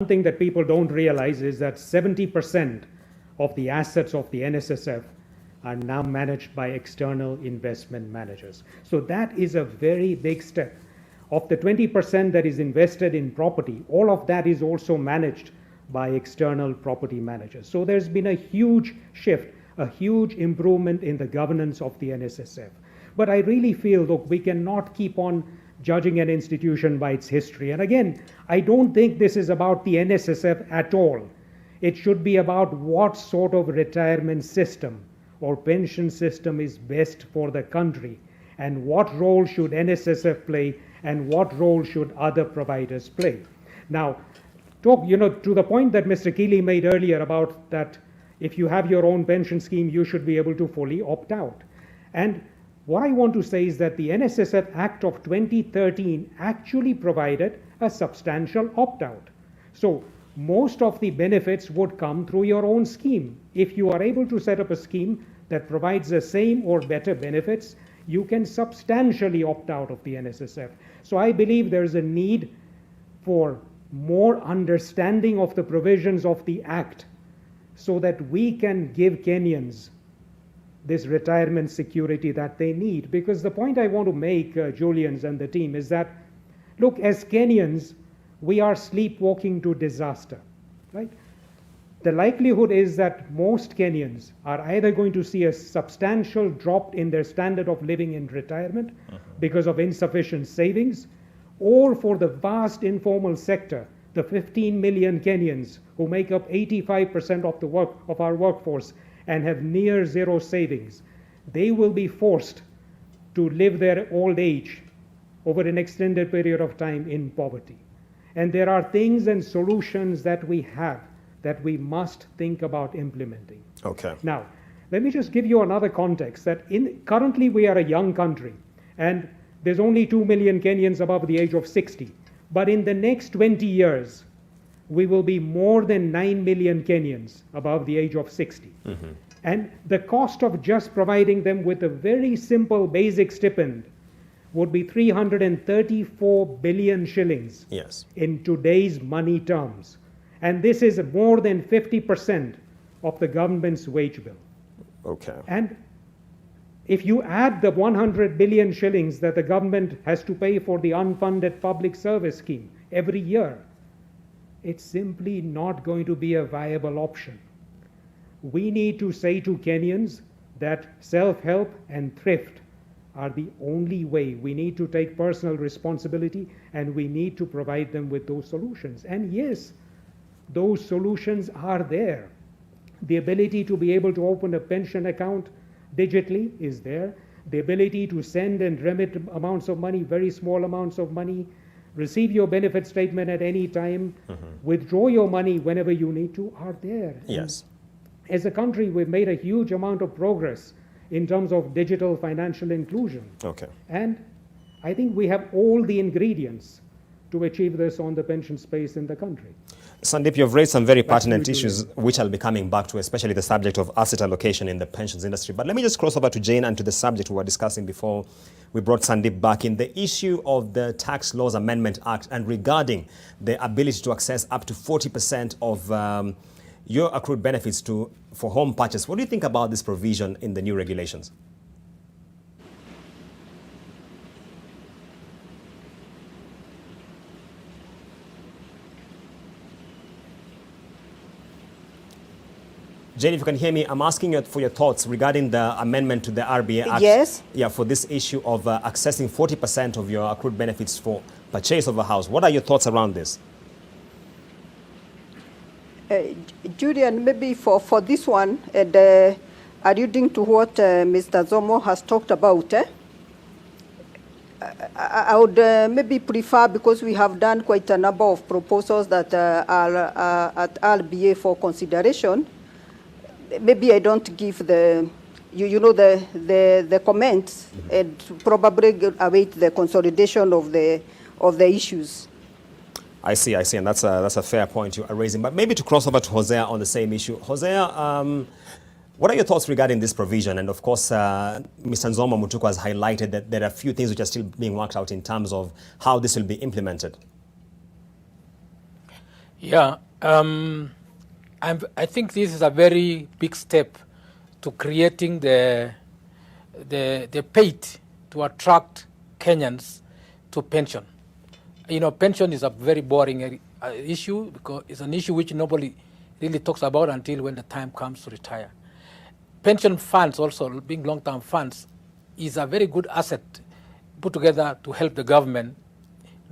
One thing that people don't realize is that 70% of the assets of the NSSF are now managed by external investment managers. So that is a very big step. Of the 20% that is invested in property, all of that is also managed by external property managers. So there's been a huge shift, a huge improvement in the governance of the NSSF. But I really feel, look, we cannot keep on judging an institution by its history. And again, I don't think this is about the NSSF at all. It should be about what sort of retirement system or pension system is best for the country, and what role should NSSF play, and what role should other providers play. Now, to the point that Mr. Keeley made earlier about that if you have your own pension scheme, you should be able to fully opt out. And what I want to say is that the NSSF Act of 2013 actually provided a substantial opt-out. So most of the benefits would come through your own scheme. If you are able to set up a scheme that provides the same or better benefits, you can substantially opt out of the NSSF. So I believe there's a need for more understanding of the provisions of the Act so that we can give Kenyans this retirement security that they need. Because the point I want to make, Julians and the team, is that, look, as Kenyans, we are sleepwalking to disaster, right? The likelihood is that most Kenyans are either going to see a substantial drop in their standard of living in retirement because of insufficient savings, or for the vast informal sector, the 15 million Kenyans who make up 85% of our workforce and have near zero savings, they will be forced to live their old age over an extended period of time in poverty. And there are things and solutions that we have that we must think about implementing. Okay. Now, let me just give you another context that currently we are a young country and there's only 2 million Kenyans above the age of 60. But in the next 20 years, we will be more than 9 million Kenyans above the age of 60. And the cost of just providing them with a very simple basic stipend would be 334 billion shillings in today's money terms. And this is more than 50% of the government's wage bill. Okay. And if you add the 100 billion shillings that the government has to pay for the unfunded public service scheme every year, it's simply not going to be a viable option. We need to say to Kenyans that self-help and thrift are the only way. We need to take personal responsibility and we need to provide them with those solutions. And yes, those solutions are there. The ability to be able to open a pension account digitally is there. The ability to send and remit amounts of money, very small amounts of money, receive your benefit statement at any time, withdraw your money whenever you need to, are there. Yes. And as a country, we've made a huge amount of progress in terms of digital financial inclusion. Okay. And I think we have all the ingredients to achieve this on the pension space in the country. Sandeep, you've raised some very pertinent issues which I'll be coming back to, especially the subject of asset allocation in the pensions industry. But let me just cross over to Jane and to the subject we were discussing before we brought Sandeep back in, the issue of the Tax Laws Amendment Act and regarding the ability to access up to 40% of your accrued benefits for home purchase. What do you think about this provision in the new regulations? Jane, if you can hear me, I'm asking you for your thoughts regarding the amendment to the RBA Act. Yes. Yeah, for this issue of accessing 40% of your accrued benefits for purchase of a house. What are your thoughts around this? Julian, maybe for this one, alluding to what Mr. Zomo has talked about, I would maybe prefer, because we have done quite a number of proposals that are at RBA for consideration. Maybe I don't give the comments and probably await the consolidation of the issues. I see, and that's a fair point you are raising. But maybe to cross over to Hosea on the same issue. Hosea, what are your thoughts regarding this provision? And of course, Mr. Nzoma Mutuku has highlighted that there are a few things which are still being worked out in terms of how this will be implemented. Yeah, I think this is a very big step to creating the pate to attract Kenyans to pension. You know, pension is a very boring issue because it's an issue which nobody really talks about until when the time comes to retire. Pension funds also, being long-term funds, is a very good asset put together to help the government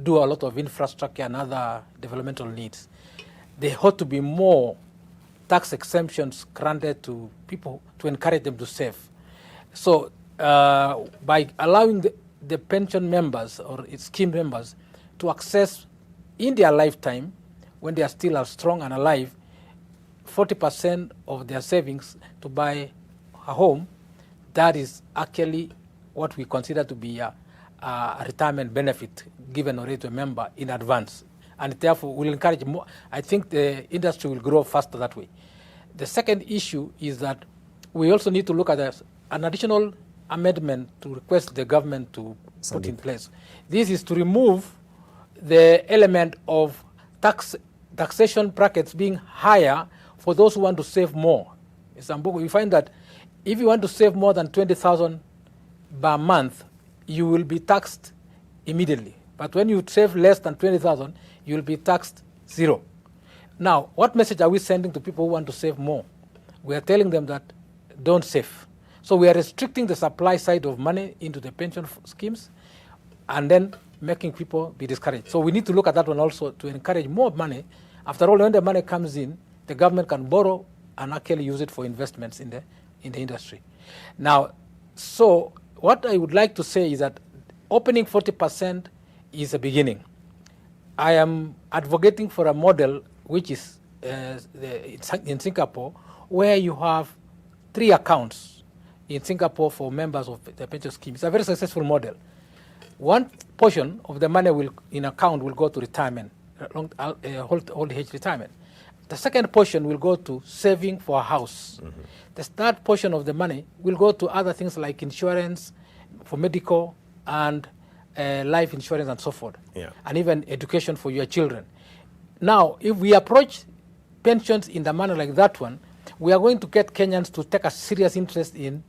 do a lot of infrastructure and other developmental needs. There ought to be more tax exemptions granted to people to encourage them to save. So by allowing the pension members or its scheme members to access in their lifetime, when they are still strong and alive, 40% of their savings to buy a home, that is actually what we consider to be a retirement benefit given already to a member in advance. And therefore will encourage more. I think the industry will grow faster that way. The second issue is that we also need to look at an additional amendment to request the government to put in place. This is to remove the element of taxation brackets being higher for those who want to save more. In Zambogo, we find that if you want to save more than 20,000 per month, you will be taxed immediately. But when you save less than 20,000, you will be taxed zero. Now, what message are we sending to people who want to save more? We are telling them that don't save. So we are restricting the supply side of money into the pension schemes and then making people be discouraged. So we need to look at that one also to encourage more money. After all, when the money comes in, the government can borrow and actually use it for investments in the industry. Now, so what I would like to say is that opening 40% is a beginning. I am advocating for a model which is in Singapore, where you have 3 accounts in Singapore for members of the pension scheme. It's a very successful model. One portion of the money in account will go to retirement, old age retirement. The second portion will go to saving for a house. Mm-hmm. The third portion of the money will go to other things like insurance, for medical and life insurance and so forth, and even education for your children. Now, if we approach pensions in the manner like that one, we are going to get Kenyans to take a serious interest in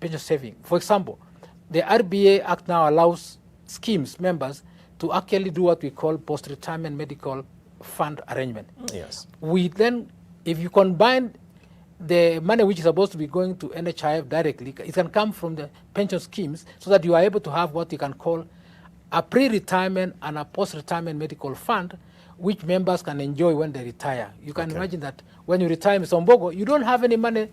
pension saving. For example, the RBA Act now allows schemes members to actually do what we call post-retirement medical fund arrangement. Yes. We then, if you combine the money which is supposed to be going to NHIF directly, it can come from the pension schemes so that you are able to have what you can call a pre-retirement and a post-retirement medical fund which members can enjoy when they retire. You can imagine that when you retire in Zambogo, you don't have any money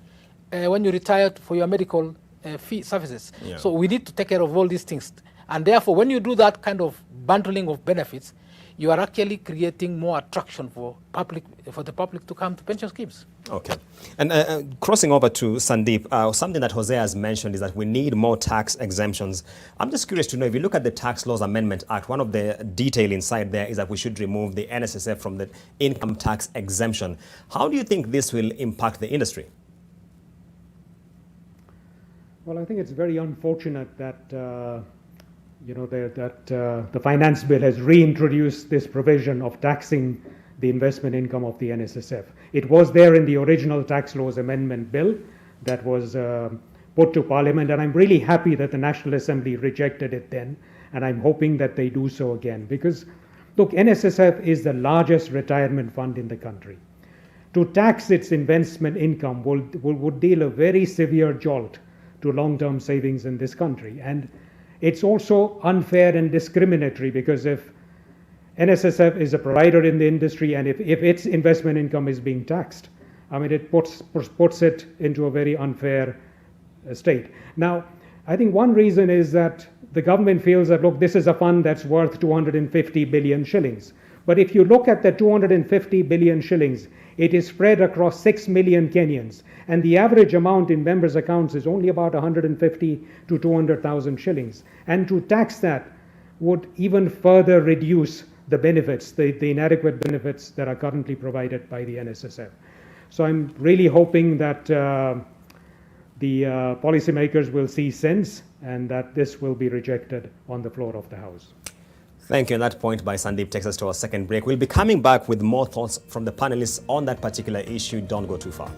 when you retire for your medical fee services. Yeah. So we need to take care of all these things. And therefore, when you do that kind of bundling of benefits, you are actually creating more attraction for the public to come to pension schemes. Okay. And crossing over to Sandeep, something that Jose has mentioned is that we need more tax exemptions. I'm just curious to know, if you look at the Tax Laws Amendment Act, one of the detail inside there is that we should remove the NSSF from the income tax exemption. How do you think this will impact the industry? Well, I think it's very unfortunate that the finance bill has reintroduced this provision of taxing the investment income of the NSSF. It was there in the original Tax Laws Amendment Bill that was put to Parliament, and I'm really happy that the National Assembly rejected it then, and I'm hoping that they do so again. Because, look, NSSF is the largest retirement fund in the country. To tax its investment income would deal a very severe jolt to long-term savings in this country. And it's also unfair and discriminatory, because if NSSF is a provider in the industry and if its investment income is being taxed, I mean, it puts it into a very unfair state. Now, I think one reason is that the government feels that, look, this is a fund that's worth 250 billion shillings. But if you look at the 250 billion shillings, it is spread across 6 million Kenyans. And the average amount in members' accounts is only about 150 to 200,000 shillings. And to tax that would even further reduce the benefits, the inadequate benefits that are currently provided by the NSSF. So I'm really hoping that the policymakers will see sense and that this will be rejected on the floor of the House. Thank you. And that point by Sandeep takes us to our second break. We'll be coming back with more thoughts from the panelists on that particular issue. Don't go too far.